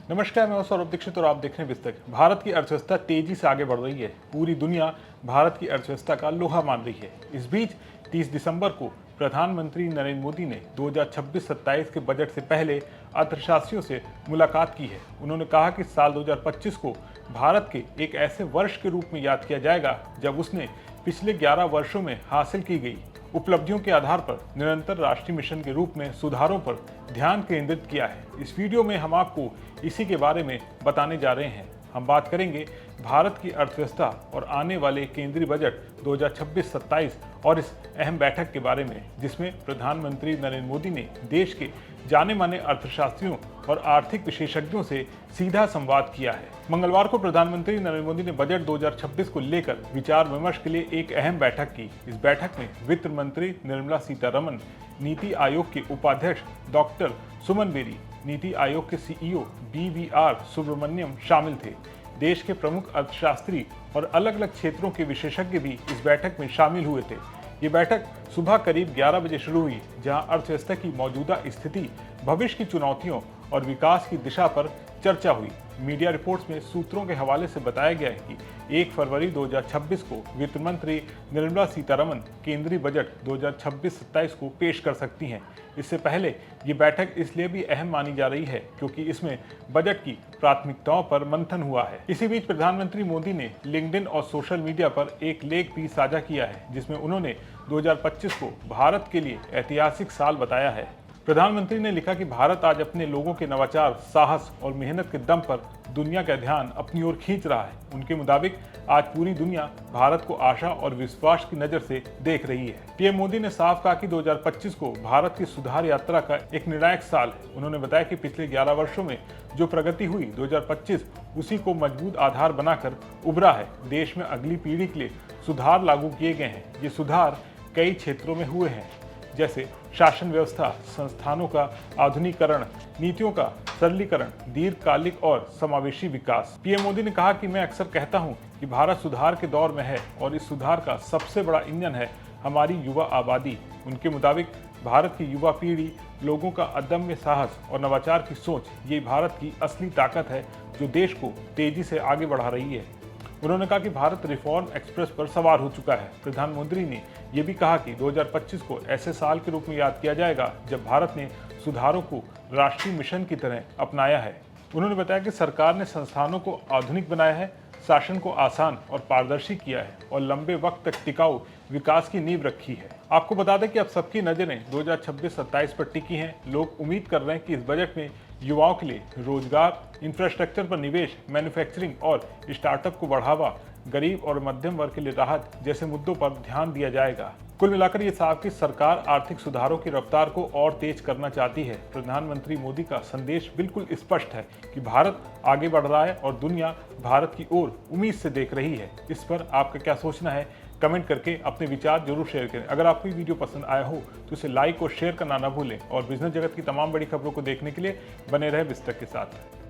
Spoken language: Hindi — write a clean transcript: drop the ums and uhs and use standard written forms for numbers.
नमस्कार, मैं सौरभ दीक्षित और आप देख रहे हैं विस्तक। भारत की अर्थव्यवस्था तेजी से आगे बढ़ रही है। पूरी दुनिया भारत की अर्थव्यवस्था का लोहा मान रही है। इस बीच 30 दिसंबर को प्रधानमंत्री नरेंद्र मोदी ने 2026-27 के बजट से पहले अर्थशास्त्रियों से मुलाकात की है। उन्होंने कहा कि साल 2025 को भारत के एक ऐसे वर्ष के रूप में याद किया जाएगा जब उसने पिछले 11 वर्षों में हासिल की गई उपलब्धियों के आधार पर निरंतर राष्ट्रीय मिशन के रूप में सुधारों पर ध्यान केंद्रित किया है। इस वीडियो में हम आपको इसी के बारे में बताने जा रहे हैं। हम बात करेंगे भारत की अर्थव्यवस्था और आने वाले केंद्रीय बजट 2026-27 और इस अहम बैठक के बारे में, जिसमें प्रधानमंत्री नरेंद्र मोदी ने देश के जाने माने अर्थशास्त्रियों और आर्थिक विशेषज्ञों से सीधा संवाद किया है। मंगलवार को प्रधानमंत्री नरेंद्र मोदी ने बजट 2026 को लेकर विचार विमर्श के लिए एक अहम बैठक की। इस बैठक में वित्त मंत्री निर्मला सीतारमण, नीति आयोग के उपाध्यक्ष डॉक्टर सुमन बेरी, नीति आयोग के सीईओ BVR सुब्रमण्यम शामिल थे। देश के प्रमुख अर्थशास्त्री और अलग अलग क्षेत्रों के विशेषज्ञ भी इस बैठक में शामिल हुए थे। ये बैठक सुबह करीब 11 बजे शुरू हुई, जहां अर्थव्यवस्था की मौजूदा स्थिति, भविष्य की चुनौतियों और विकास की दिशा पर चर्चा हुई। मीडिया रिपोर्ट्स में सूत्रों के हवाले से बताया गया है कि 1 फरवरी 2026 को वित्त मंत्री निर्मला सीतारमण केंद्रीय बजट 2026-27 को पेश कर सकती हैं। इससे पहले ये बैठक इसलिए भी अहम मानी जा रही है क्योंकि इसमें बजट की प्राथमिकताओं पर मंथन हुआ है। इसी बीच प्रधानमंत्री मोदी ने लिंक्डइन और सोशल मीडिया पर एक लेख भी साझा किया है, जिसमें उन्होंने 2025 को भारत के लिए ऐतिहासिक साल बताया है। प्रधानमंत्री ने लिखा कि भारत आज अपने लोगों के नवाचार, साहस और मेहनत के दम पर दुनिया का ध्यान अपनी ओर खींच रहा है। उनके मुताबिक आज पूरी दुनिया भारत को आशा और विश्वास की नजर से देख रही है। पीएम मोदी ने साफ कहा कि 2025 को भारत की सुधार यात्रा का एक निर्णायक साल है। उन्होंने बताया कि पिछले 11 वर्षों में जो प्रगति हुई, 2025 उसी को मजबूत आधार बनाकर उभरा है। देश में अगली पीढ़ी के लिए सुधार लागू किए गए हैं। ये सुधार कई क्षेत्रों में हुए हैं, जैसे शासन व्यवस्था, संस्थानों का आधुनिकीकरण, नीतियों का सरलीकरण, दीर्घकालिक और समावेशी विकास। पीएम मोदी ने कहा कि मैं अक्सर कहता हूं कि भारत सुधार के दौर में है और इस सुधार का सबसे बड़ा इंजन है हमारी युवा आबादी। उनके मुताबिक भारत की युवा पीढ़ी, लोगों का अदम्य साहस और नवाचार की सोच, ये भारत की असली ताकत है जो देश को तेजी से आगे बढ़ा रही है। उन्होंने कहा कि भारत रिफॉर्म एक्सप्रेस पर सवार हो चुका है। प्रधानमंत्री ने यह भी कहा कि 2025 को ऐसे साल के रूप में याद किया जाएगा जब भारत ने सुधारों को राष्ट्रीय मिशन की तरह अपनाया है। उन्होंने बताया कि सरकार ने संस्थानों को आधुनिक बनाया है, शासन को आसान और पारदर्शी किया है और लंबे वक्त तक टिकाऊ विकास की नींव रखी है। आपको बता दें कि अब सबकी नजरें 2026-27 पर टिकी हैं। लोग उम्मीद कर रहे हैं कि इस बजट में युवाओं के लिए रोजगार, इंफ्रास्ट्रक्चर पर निवेश, मैन्युफैक्चरिंग और स्टार्टअप को बढ़ावा, गरीब और मध्यम वर्ग के लिए राहत जैसे मुद्दों पर ध्यान दिया जाएगा। कुल मिलाकर ये साफ कि सरकार आर्थिक सुधारों की रफ्तार को और तेज करना चाहती है। प्रधानमंत्री मोदी का संदेश बिल्कुल स्पष्ट है कि भारत आगे बढ़ रहा है और दुनिया भारत की ओर उम्मीद से देख रही है। इस पर आपका क्या सोचना है? कमेंट करके अपने विचार जरूर शेयर करें। अगर आपको ये वीडियो पसंद आया हो तो इसे लाइक और शेयर करना ना भूलें और बिजनेस जगत की तमाम बड़ी खबरों को देखने के लिए बने रहे विस्तक के साथ।